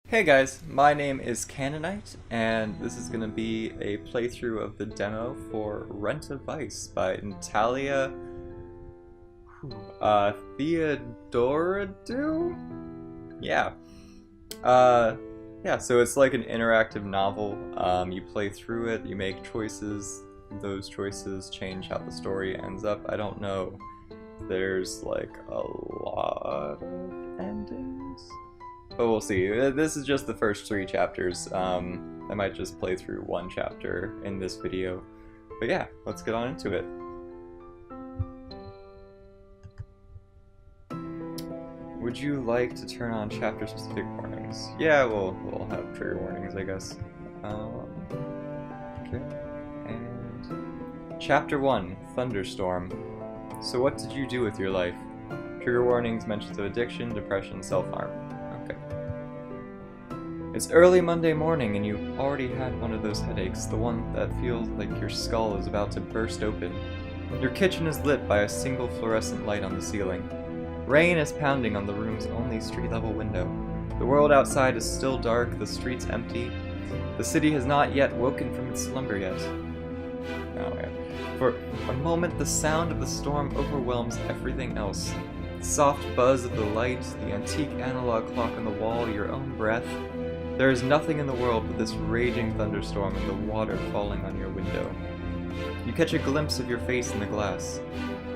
Hey guys, my name is Canaanite, and this is going to be a playthrough of the demo for Rent a Vice by Natalia Theodoradou? Yeah. So it's like an interactive novel. You play through it, you make choices, those choices change how the story ends up. I don't know. There's like a lot of endings. But we'll see. This is just the first 3 chapters. I might just play through 1 chapter in this video. But yeah, let's get on into it. Would you like to turn on chapter-specific warnings? Yeah, we'll have trigger warnings, I guess. Okay. And Chapter 1, Thunderstorm. So what did you do with your life? Trigger warnings, mentions of addiction, depression, self-harm. It's early Monday morning and you've already had one of those headaches, the one that feels like your skull is about to burst open. Your kitchen is lit by a single fluorescent light on the ceiling. Rain is pounding on the room's only street-level window. The world outside is still dark, the streets empty. The city has not yet woken from its slumber yet. Oh man. For a moment, the sound of the storm overwhelms everything else. The soft buzz of the light, the antique analog clock on the wall, your own breath. There is nothing in the world but this raging thunderstorm and the water falling on your window. You catch a glimpse of your face in the glass.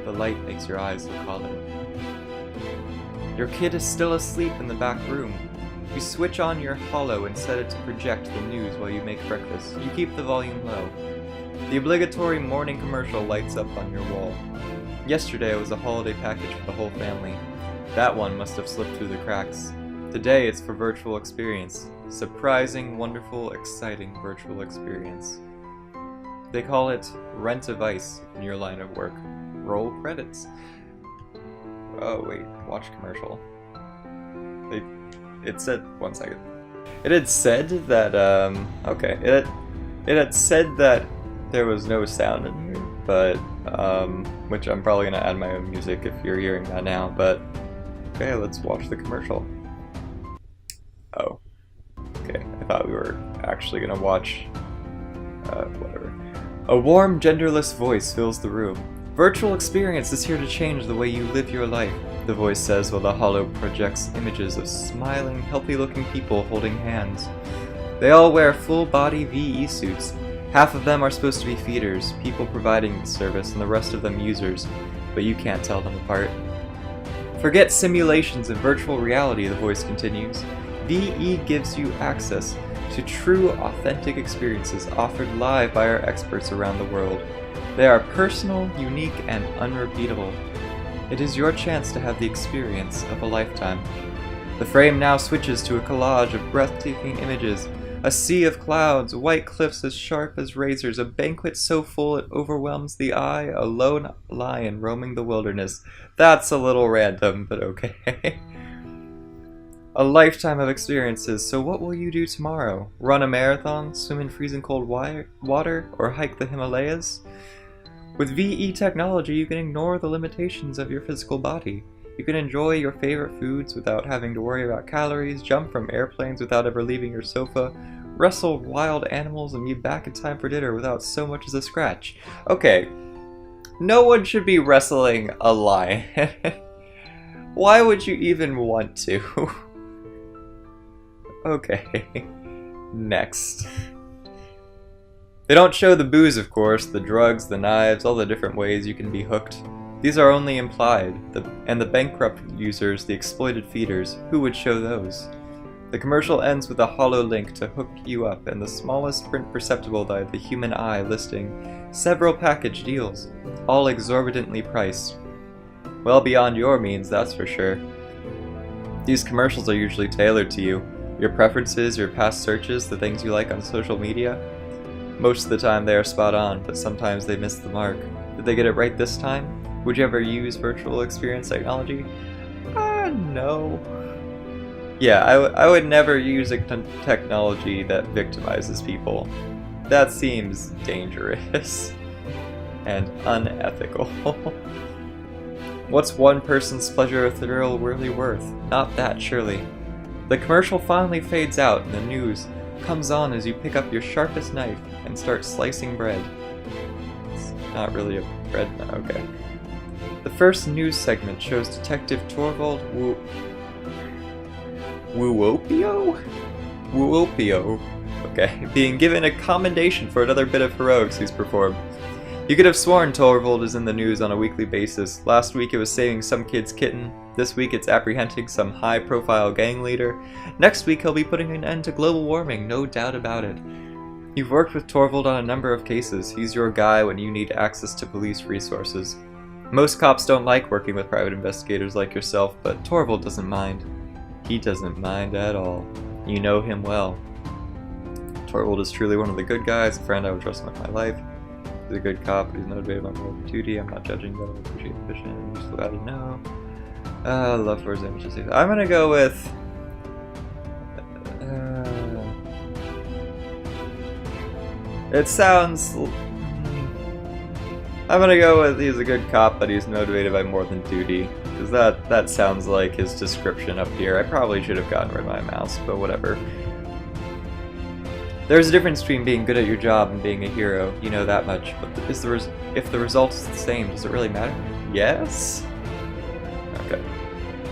The light makes your eyes look hollow. Your kid is still asleep in the back room. You switch on your holo and set it to project the news while you make breakfast. You keep the volume low. The obligatory morning commercial lights up on your wall. Yesterday it was a holiday package for the whole family. That one must have slipped through the cracks. Today it's for virtual experience. Surprising, wonderful, exciting virtual experience. They call it Rent a Vice in your line of work. Roll credits. Oh wait, watch commercial. It said, 1 second. It had said that, okay, it had said that there was no sound in here, but, which I'm probably gonna add my own music if you're hearing that now, but, okay, let's watch the commercial. Oh. Okay, I thought we were actually gonna watch, whatever. A warm, genderless voice fills the room. Virtual experience is here to change the way you live your life, the voice says while the holo projects images of smiling, healthy-looking people holding hands. They all wear full-body VE suits. Half of them are supposed to be feeders, people providing the service, and the rest of them users, but you can't tell them apart. Forget simulations and virtual reality, the voice continues. VE gives you access to true, authentic experiences offered live by our experts around the world. They are personal, unique, and unrepeatable. It is your chance to have the experience of a lifetime. The frame now switches to a collage of breathtaking images. A sea of clouds, white cliffs as sharp as razors, a banquet so full it overwhelms the eye, a lone lion roaming the wilderness. That's a little random, but okay. A lifetime of experiences, so what will you do tomorrow? Run a marathon, swim in freezing cold water, or hike the Himalayas? With VE technology, you can ignore the limitations of your physical body. You can enjoy your favorite foods without having to worry about calories, jump from airplanes without ever leaving your sofa, wrestle wild animals and be back in time for dinner without so much as a scratch. Okay, no one should be wrestling a lion. Why would you even want to? Okay, next. They don't show the booze, of course, the drugs, the knives, all the different ways you can be hooked. These are only implied, and the bankrupt users, the exploited feeders, who would show those? The commercial ends with a hollow link to hook you up and the smallest print perceptible by the human eye listing several package deals, all exorbitantly priced. Well beyond your means, that's for sure. These commercials are usually tailored to you. Your preferences, your past searches, the things you like on social media. Most of the time they are spot on, but sometimes they miss the mark. Did they get it right this time? Would you ever use virtual experience technology? No. Yeah, I would never use a technology that victimizes people. That seems dangerous and unethical. What's one person's pleasure or thrill really worth? Not that, surely. The commercial finally fades out and the news comes on as you pick up your sharpest knife and start slicing bread. It's not really a bread, okay. The first news segment shows Detective Torvald Wuopio, okay, being given a commendation for another bit of heroics he's performed. You could have sworn Torvald is in the news on a weekly basis. Last week it was saving some kid's kitten. This week it's apprehending some high-profile gang leader. Next week he'll be putting an end to global warming, no doubt about it. You've worked with Torvald on a number of cases. He's your guy when you need access to police resources. Most cops don't like working with private investigators like yourself, but Torvald doesn't mind. He doesn't mind at all. You know him well. Torvald is truly one of the good guys, a friend I would trust with my life. He's a good cop, but he's motivated by moral duty. I'm not judging, but I appreciate the vision. You still gotta know. Love for his images. I'm gonna go with... it sounds... I'm gonna go with he's a good cop, but he's motivated by more than duty. Because that sounds like his description up here. I probably should have gotten rid of my mouse, but whatever. There's a difference between being good at your job and being a hero, you know that much, but if the result is the same, does it really matter? Yes? Okay.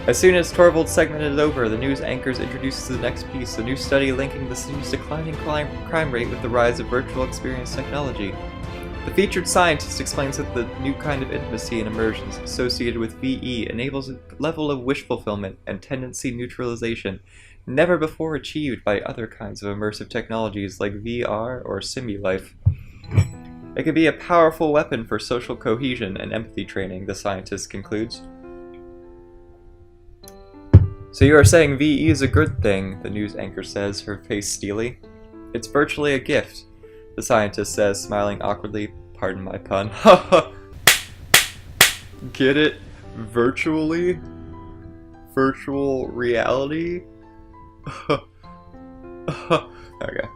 As soon as Torvald's segment is over, the news anchors introduces the next piece, a new study linking the city's declining crime rate with the rise of virtual experience technology. The featured scientist explains that the new kind of intimacy and immersion associated with VE enables a level of wish fulfillment and tendency neutralization never before achieved by other kinds of immersive technologies like VR or Simulife. It can be a powerful weapon for social cohesion and empathy training, the scientist concludes. So you are saying VE is a good thing, the news anchor says, her face steely. It's virtually a gift, the scientist says, smiling awkwardly. Pardon my pun. Haha! Get it? Virtually? Virtual reality? Okay.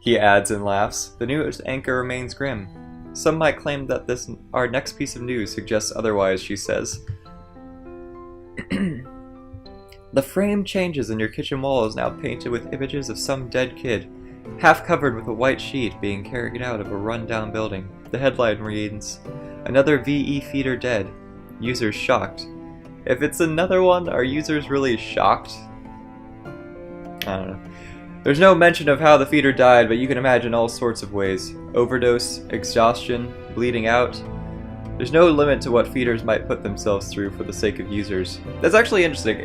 He adds and laughs. The news anchor remains grim. Some might claim that our next piece of news suggests otherwise, she says. The frame changes and your kitchen wall is now painted with images of some dead kid, half covered with a white sheet being carried out of a run-down building. The headline reads, "Another VE feeder dead. Users shocked." If it's another one, are users really shocked? I don't know. There's no mention of how the feeder died, but you can imagine all sorts of ways. Overdose, exhaustion, bleeding out. There's no limit to what feeders might put themselves through for the sake of users. That's actually interesting.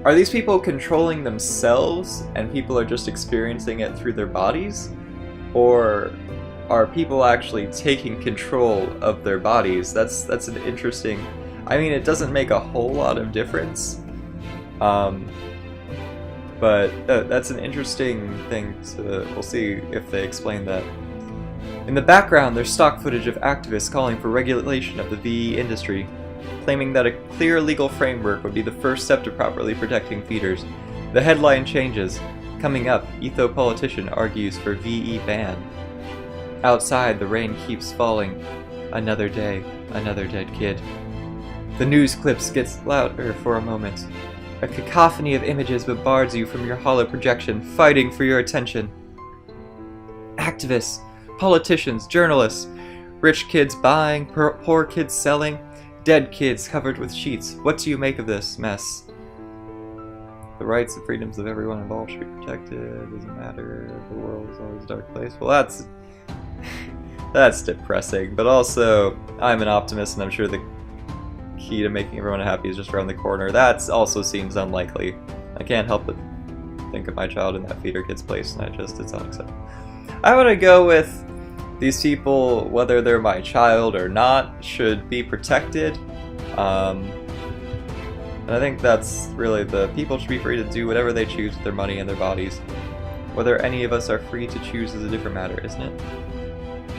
Are these people controlling themselves and people are just experiencing it through their bodies? Or are people actually taking control of their bodies? That's an interesting... I mean, it doesn't make a whole lot of difference. But that's an interesting thing to... We'll see if they explain that. In the background, there's stock footage of activists calling for regulation of the VE industry, claiming that a clear legal framework would be the first step to properly protecting feeders. The headline changes. Coming up, Etho politician argues for VE ban. Outside, the rain keeps falling. Another day, another dead kid. The news clips gets louder for a moment. A cacophony of images bombards you from your hollow projection, fighting for your attention. Activists, politicians, journalists, rich kids buying, poor kids selling, dead kids covered with sheets. What do you make of this mess? The rights and freedoms of everyone involved should be protected. It doesn't matter. The world is always a dark place. Well, that's depressing. But also, I'm an optimist, and I'm sure the key to making everyone happy is just around the corner. That also seems unlikely. I can't help but think of my child in that feeder kid's place, and it's unacceptable. I want to go with these people, whether they're my child or not, should be protected. And I think that's really the people should be free to do whatever they choose with their money and their bodies. Whether any of us are free to choose is a different matter, isn't it?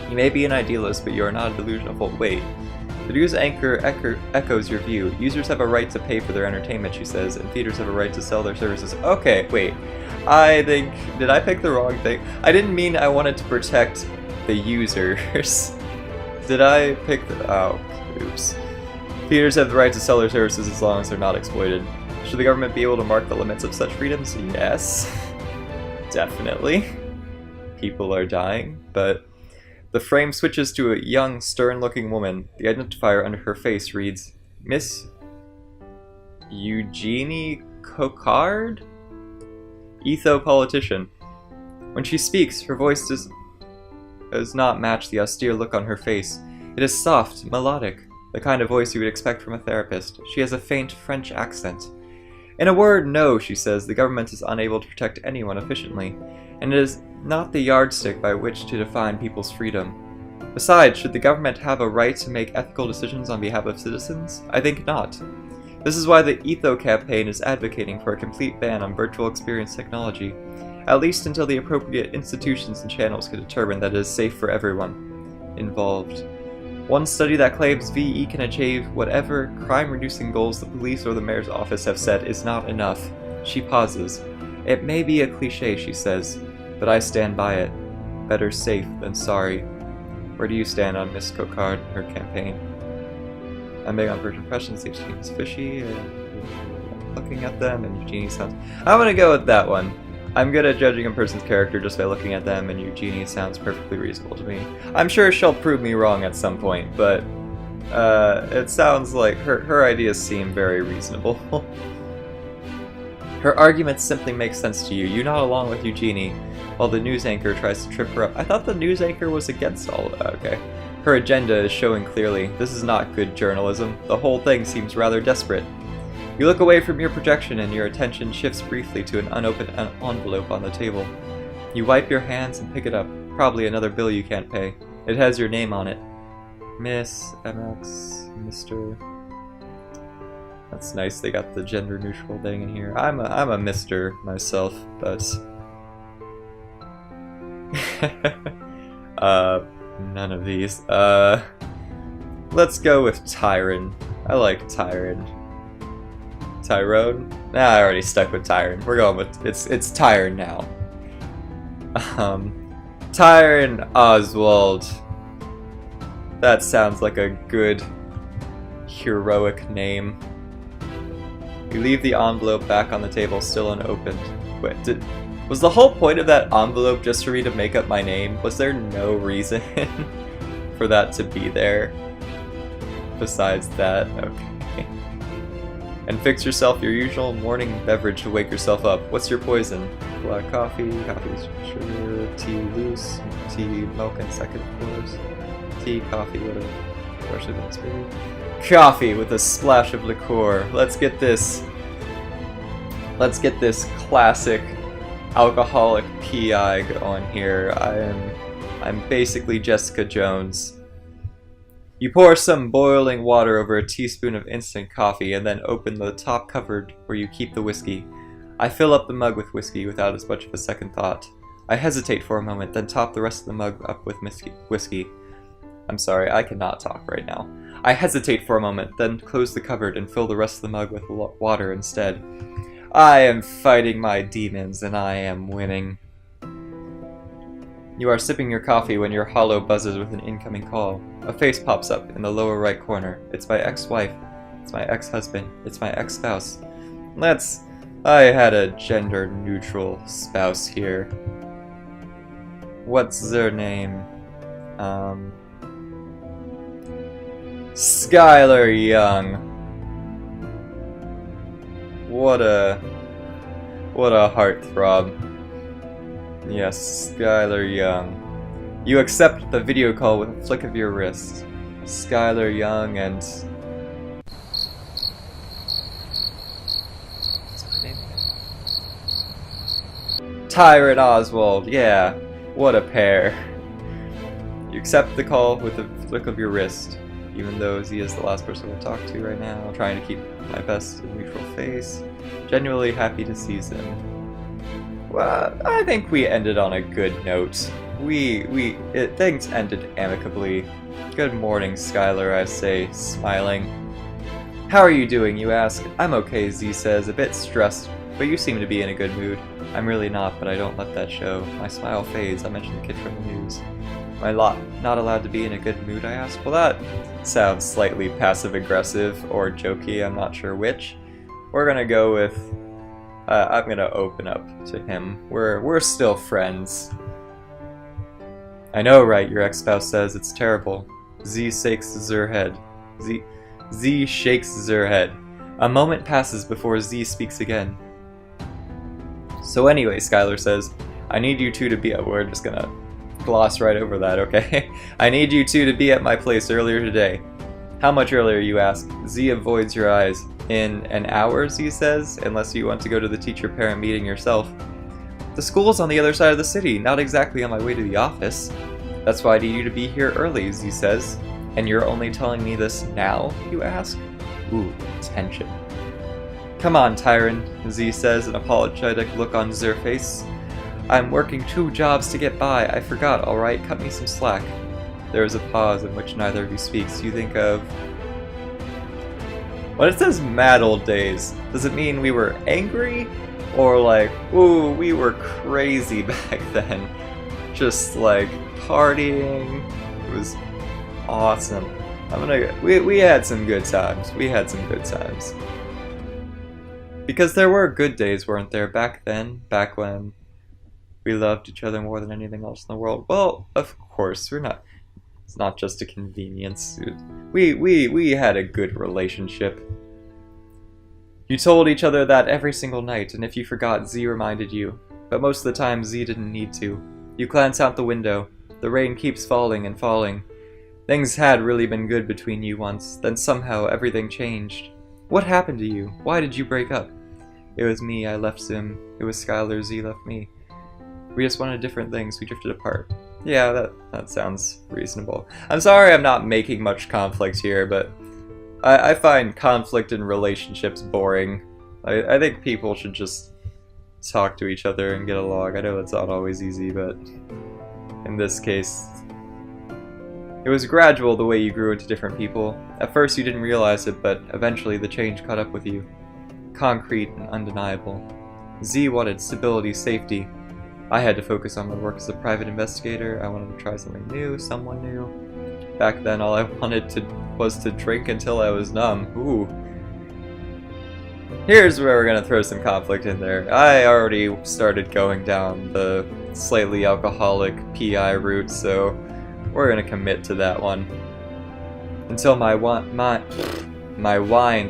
You may be an idealist, but you are not a delusional fool. Wait. The news anchor echoes your view. Users have a right to pay for their entertainment, she says, and feeders have a right to sell their services. Okay, wait. I think... Did I pick the wrong thing? I didn't mean I wanted to protect the users. Did I pick the... Oh, oops. Feeders have the right to sell their services as long as they're not exploited. Should the government be able to mark the limits of such freedoms? Yes. Definitely. People are dying, but... The frame switches to a young, stern-looking woman. The identifier under her face reads, Miss Eugenie Cocard? Etho-politician. When she speaks, her voice does not match the austere look on her face. It is soft, melodic, the kind of voice you would expect from a therapist. She has a faint French accent. In a word, no, she says, the government is unable to protect anyone efficiently, and it is not the yardstick by which to define people's freedom. Besides, should the government have a right to make ethical decisions on behalf of citizens? I think not. This is why the Etho campaign is advocating for a complete ban on virtual experience technology, at least until the appropriate institutions and channels can determine that it is safe for everyone involved. One study that claims VE can achieve whatever crime-reducing goals the police or the mayor's office have set is not enough. She pauses. It may be a cliché, she says, but I stand by it. Better safe than sorry. Where do you stand on Miss Cocard and her campaign? I'm big on first impressions. These seems fishy. Looking at them, and Eugenie sounds... I'm gonna go with that one. I'm good at judging a person's character just by looking at them, and Eugenie sounds perfectly reasonable to me. I'm sure she'll prove me wrong at some point, but it sounds like her ideas seem very reasonable. Her arguments simply make sense to you. You nod along with Eugenie, while the news anchor tries to trip her up. I thought the news anchor was against all of that. Okay. Her agenda is showing clearly. This is not good journalism. The whole thing seems rather desperate. You look away from your projection and your attention shifts briefly to an unopened envelope on the table. You wipe your hands and pick it up. Probably another bill you can't pay. It has your name on it. Miss, MX, Mr. That's nice, they got the gender neutral thing in here. I'm a Mr. myself, but... none of these. Let's go with Tyron. I like Tyron. Tyrone? Nah, I already stuck with Tyron. We're going with it's Tyron now. Tyron Oswald. That sounds like a good heroic name. You leave the envelope back on the table, still unopened. Wait, was the whole point of that envelope just for me to make up my name? Was there no reason for that to be there? Besides that, okay. And fix yourself your usual morning beverage to wake yourself up. What's your poison? Black coffee, coffee, sugar, tea loose, tea, milk, and second, of course. Tea, coffee, whatever. Especially when it's baby. Coffee with a splash of liqueur. Let's get this classic alcoholic PI going here. I'm basically Jessica Jones. You pour some boiling water over a teaspoon of instant coffee and then open the top cupboard where you keep the whiskey. I fill up the mug with whiskey without as much of a second thought. I hesitate for a moment, then top the rest of the mug up with whiskey. I'm sorry, I cannot talk right now. I hesitate for a moment, then close the cupboard and fill the rest of the mug with water instead. I am fighting my demons, and I am winning. You are sipping your coffee when your hollow buzzes with an incoming call. A face pops up in the lower right corner. It's my ex-wife. It's my ex-husband. It's my ex-spouse. I had a gender-neutral spouse here. What's their name? Skylar Young. What a heartthrob. Yes, Skylar Young. You accept the video call with a flick of your wrist. Skylar Young and... What's my name again? Tyron Oswald, yeah. What a pair. You accept the call with a flick of your wrist. Even though Z is the last person we'll talk to right now, trying to keep my best neutral face. Genuinely happy to see them. Well, I think we ended on a good note. Things ended amicably. Good morning, Skylar, I say, smiling. How are you doing, you ask? I'm okay, Z says, a bit stressed, but you seem to be in a good mood. I'm really not, but I don't let that show. My smile fades. I mention the kid from the news. Am I not allowed to be in a good mood, I ask? Well, that sounds slightly passive-aggressive or jokey, I'm not sure which. we're gonna go with. I'm gonna open up to him. We're still friends. I know, right? Your ex-spouse says it's terrible. Z shakes her head. Z shakes her head. A moment passes before Z speaks again. So anyway, Skylar says, I need you two to be. We're just gonna gloss right over that, okay? I need you two to be at my place earlier today. How much earlier, you ask? Z avoids your eyes. In an hour, Z says, unless you want to go to the teacher-parent meeting yourself. The school's on the other side of the city, not exactly on my way to the office. That's why I need you to be here early, Z says. And you're only telling me this now, you ask? Ooh, tension. Come on, Tyron, Z says, an apologetic look on her face. I'm working 2 jobs to get by. I forgot, alright? Cut me some slack. There is a pause in which neither of you speaks. You think of... When it says mad old days, does it mean we were angry? Or like, ooh, we were crazy back then? Just like partying. It was awesome. We had some good times. We had some good times. Because there were good days, weren't there, back then? Back when we loved each other more than anything else in the world. Well, of course, we're not. It's not just a convenience. We had a good relationship. You told each other that every single night, and if you forgot, Z reminded you. But most of the time, Z didn't need to. You glance out the window. The rain keeps falling and falling. Things had really been good between you once, then somehow everything changed. What happened to you? Why did you break up? It was me, I left him. It was Skylar, Z left me. We just wanted different things, we drifted apart. Yeah, that sounds reasonable. I'm sorry I'm not making much conflict here, but I find conflict in relationships boring. I think people should just talk to each other and get along. I know it's not always easy, but in this case, it was gradual the way you grew into different people. At first you didn't realize it, but eventually the change caught up with you. Concrete and undeniable. Z wanted stability, safety. I had to focus on my work as a private investigator. I wanted to try something new, someone new. Back then all I wanted was to drink until I was numb. Ooh. Here's where we're gonna throw some conflict in there. I already started going down the slightly alcoholic PI route, so we're gonna commit to that one. Until my mind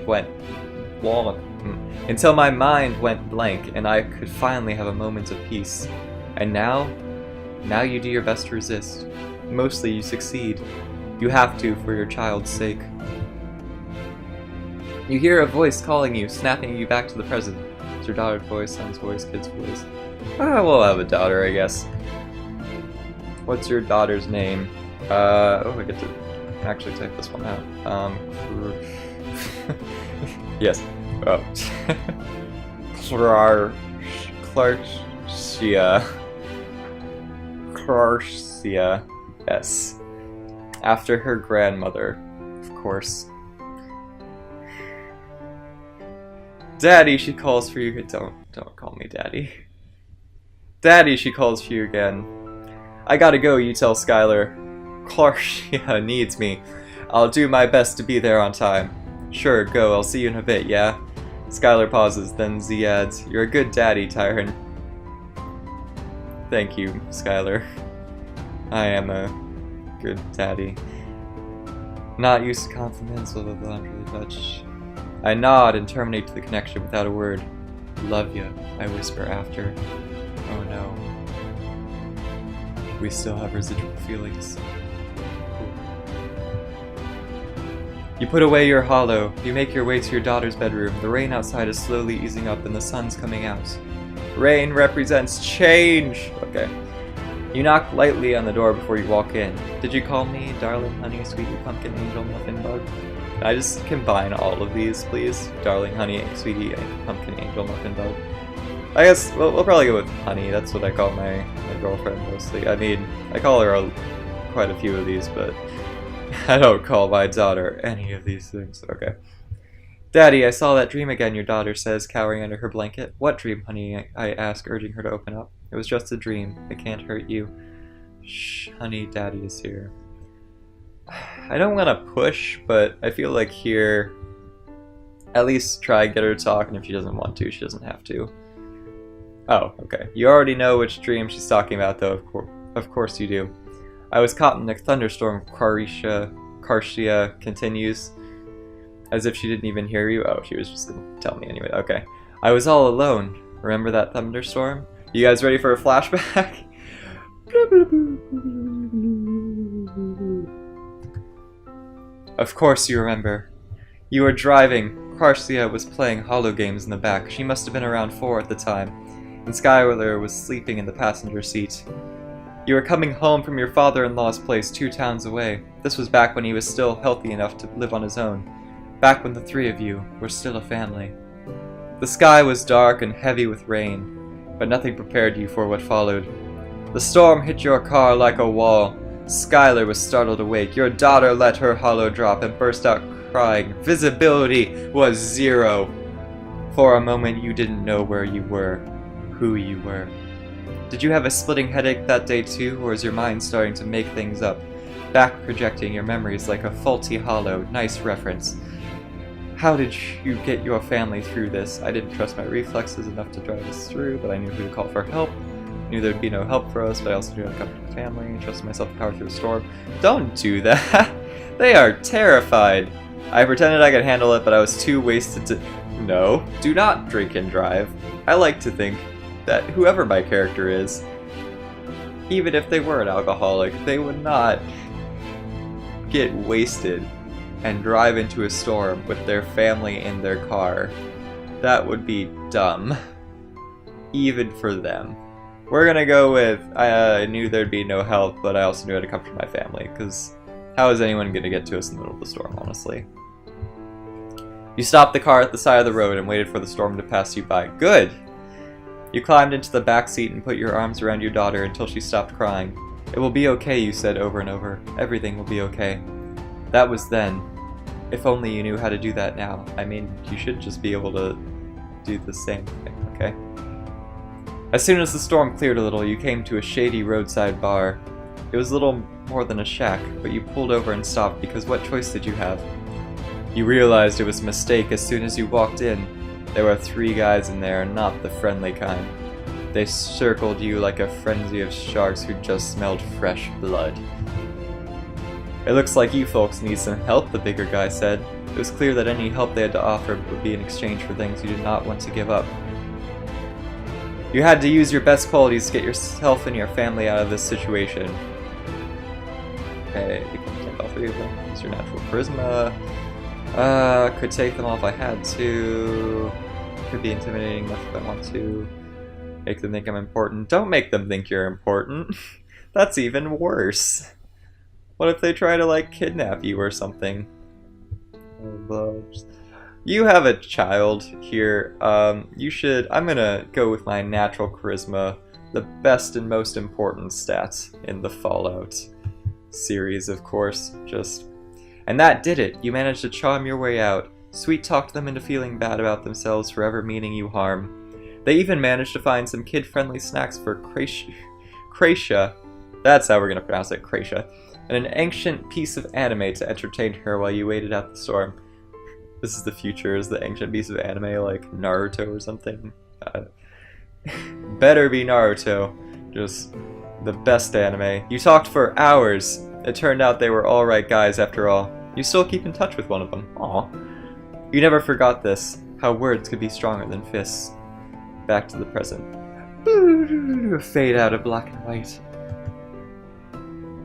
went until my mind went blank and I could finally have a moment of peace. And now you do your best to resist. Mostly you succeed. You have to for your child's sake. You hear a voice calling you, snapping you back to the present. It's your daughter's voice, son's voice, kid's voice. We'll have a daughter, I guess. What's your daughter's name? Oh, I get to actually type this one out. Yes. Oh. Clarcia. Yes. After her grandmother, of course. Daddy, she calls for you. Don't call me Daddy. Daddy, she calls for you again. I gotta go, you tell Skylar. Clarcia needs me. I'll do my best to be there on time. Sure, go, I'll see you in a bit, yeah? Skylar pauses, then Z adds, You're a good daddy, Tyron. Thank you, Skylar. I am a good daddy. Not used to compliments, blah blah blah, I'm really touched. I nod and terminate the connection without a word. Love ya, I whisper after. Oh no. We still have residual feelings. You put away your hollow. You make your way to your daughter's bedroom. The rain outside is slowly easing up and the sun's coming out. Rain represents change! Okay. You knock lightly on the door before you walk in. Did you call me darling, honey, sweetie, pumpkin, angel, muffin, bug? Can I just combine all of these, please? Darling, honey, sweetie, pumpkin, angel, muffin, bug. I guess we'll probably go with honey. That's what I call my girlfriend mostly. I mean, I call her quite a few of these, but I don't call my daughter any of these things. Okay. Daddy, I saw that dream again, your daughter says, cowering under her blanket. What dream, honey? I ask, urging her to open up. It was just a dream. It can't hurt you. Shh, honey, Daddy is here. I don't want to push, but I feel like here At least try get her to talk, and if she doesn't want to, she doesn't have to. Oh, okay. You already know which dream she's talking about, though, of course you do. I was caught in a thunderstorm, Karshia continues, as if she didn't even hear you. Oh, she was just gonna tell me anyway. Okay. I was all alone. Remember that thunderstorm? You guys ready for a flashback? Of course you remember. You were driving. Karshia was playing holo games in the back. She must have been around 4 at the time. And Skylar was sleeping in the passenger seat. You were coming home from your father-in-law's place 2 towns away. This was back when he was still healthy enough to live on his own. Back when the 3 of you were still a family. The sky was dark and heavy with rain, but nothing prepared you for what followed. The storm hit your car like a wall. Skylar was startled awake. Your daughter let her holo drop and burst out crying. Visibility was 0. For a moment you didn't know where you were, who you were. Did you have a splitting headache that day too, or is your mind starting to make things up? Back projecting your memories like a faulty holo. Nice reference. How did you get your family through this? I didn't trust my reflexes enough to drive us through, but I knew who to call for help. Knew there'd be no help for us, but I also knew how to comfort the family. Trusted myself to power through the storm. Don't do that! They are terrified! I pretended I could handle it, but I was too wasted to... No, do not drink and drive. I like to think that whoever my character is, even if they were an alcoholic, they would not get wasted and drive into a storm with their family in their car. That would be dumb. Even for them. We're gonna go with, I knew there'd be no help, but I also knew how to comfort my family, because how is anyone gonna get to us in the middle of the storm, honestly? You stopped the car at the side of the road and waited for the storm to pass you by. Good! You climbed into the back seat and put your arms around your daughter until she stopped crying. It will be okay, you said over and over. Everything will be okay. That was then. If only you knew how to do that now. I mean, you should just be able to do the same thing, okay? As soon as the storm cleared a little, you came to a shady roadside bar. It was little more than a shack, but you pulled over and stopped because what choice did you have? You realized it was a mistake as soon as you walked in. There were 3 guys in there, not the friendly kind. They circled you like a frenzy of sharks who just smelled fresh blood. It looks like you folks need some help, the bigger guy said. It was clear that any help they had to offer would be in exchange for things you did not want to give up. You had to use your best qualities to get yourself and your family out of this situation. Okay, you can take all 3 of them. Use your natural charisma. Could take them all if I had to. Could be intimidating enough if I want to. Make them think I'm important. Don't make them think you're important. That's even worse. What if they try to, like, kidnap you or something? You have a child here. You should... I'm gonna go with my natural charisma. The best and most important stat in the Fallout series, of course. And that did it. You managed to charm your way out. Sweet-talked them into feeling bad about themselves for ever meaning you harm. They even managed to find some kid-friendly snacks for Kracia. That's how we're gonna pronounce it, Kracia. And an ancient piece of anime to entertain her while you waited out the storm. This is the future, is the ancient piece of anime like Naruto or something? Better be Naruto. Just the best anime. You talked for hours. It turned out they were alright guys after all. You still keep in touch with one of them. Aw. You never forgot this. How words could be stronger than fists. Back to the present. Fade out of black and white.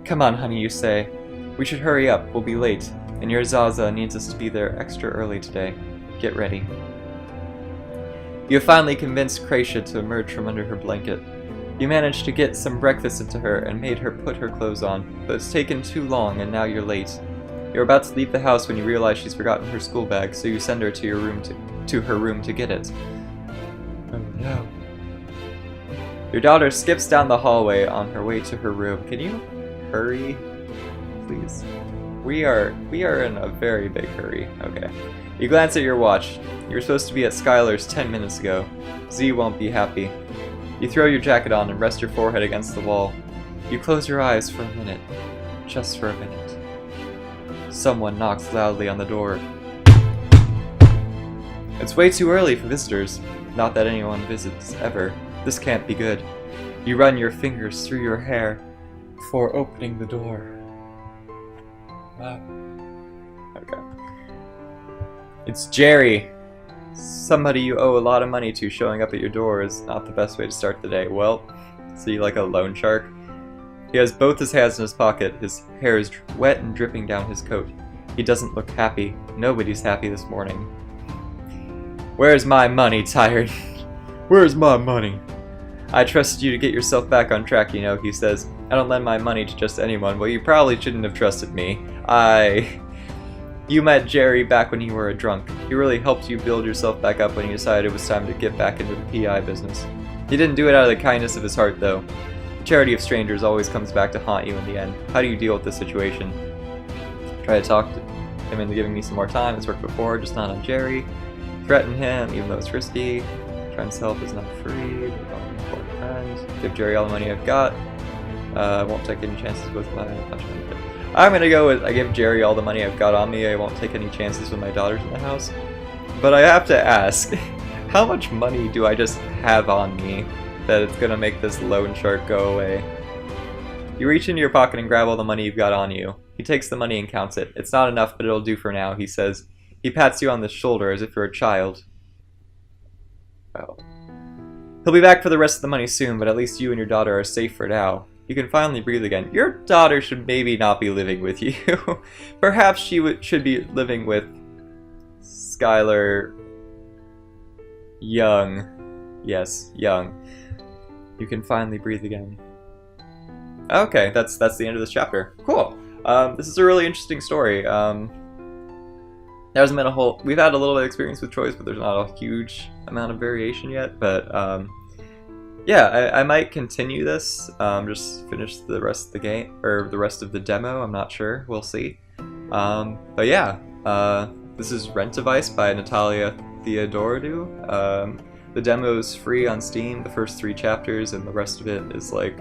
Come on, honey, you say. We should hurry up. We'll be late. And your Zaza needs us to be there extra early today. Get ready. You have finally convinced Kracia to emerge from under her blanket. You managed to get some breakfast into her and made her put her clothes on, but it's taken too long and now you're late. You're about to leave the house when you realize she's forgotten her school bag, so you send her to her room to get it. Oh no. Your daughter skips down the hallway on her way to her room. Can you hurry, please? We are in a very big hurry. Okay. You glance at your watch. You were supposed to be at Skylar's 10 minutes ago. Z won't be happy. You throw your jacket on and rest your forehead against the wall. You close your eyes for a minute. Just for a minute. Someone knocks loudly on the door. It's way too early for visitors. Not that anyone visits, ever. This can't be good. You run your fingers through your hair before opening the door. Wow. Okay. It's Jerry. Somebody you owe a lot of money to showing up at your door is not the best way to start the day. Well, see, like a loan shark? He has both his hands in his pocket. His hair is wet and dripping down his coat. He doesn't look happy. Nobody's happy this morning. Where's my money, Tired? Where's my money? I trusted you to get yourself back on track, you know, he says. I don't lend my money to just anyone. Well, you probably shouldn't have trusted me. You met Jerry back when you were a drunk. He really helped you build yourself back up when you decided it was time to get back into the PI business. He didn't do it out of the kindness of his heart, though. The charity of strangers always comes back to haunt you in the end. How do you deal with this situation? Try to talk to him into giving me some more time. It's worked before, just not on Jerry. Threaten him, even though it's risky. Friend's help is not free. Important friend. Give Jerry all the money I've got. Won't take any chances with my... I'm gonna go with I give Jerry all the money I've got on me. I won't take any chances with my daughters in the house. But I have to ask, how much money do I just have on me that it's gonna make this loan shark go away? You reach into your pocket and grab all the money you've got on you. He takes the money and counts it. It's not enough, but it'll do for now, he says. He pats you on the shoulder as if you're a child. Oh. He'll be back for the rest of the money soon, but at least you and your daughter are safe for now. You can finally breathe again. Your daughter should maybe not be living with you. Perhaps she should be living with Skylar Young. Yes, Young. You can finally breathe again. Okay, that's the end of this chapter. Cool. This is a really interesting story. There hasn't been a whole... We've had a little bit of experience with Troy's, but there's not a huge amount of variation yet. But yeah, I might continue this. Just finish the rest of the game, or the rest of the demo. I'm not sure. We'll see. But yeah, this is Rent Device by Natalia Theodorodou. The demo is free on Steam, the first 3 chapters, and the rest of it is like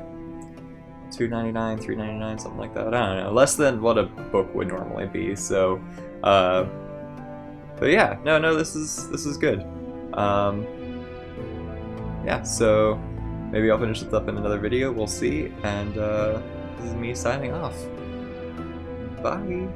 $2.99, $3.99, something like that. I don't know, less than what a book would normally be. So, but yeah, no, this is good. Yeah, so maybe I'll finish this up in another video. We'll see. And this is me signing off. Bye.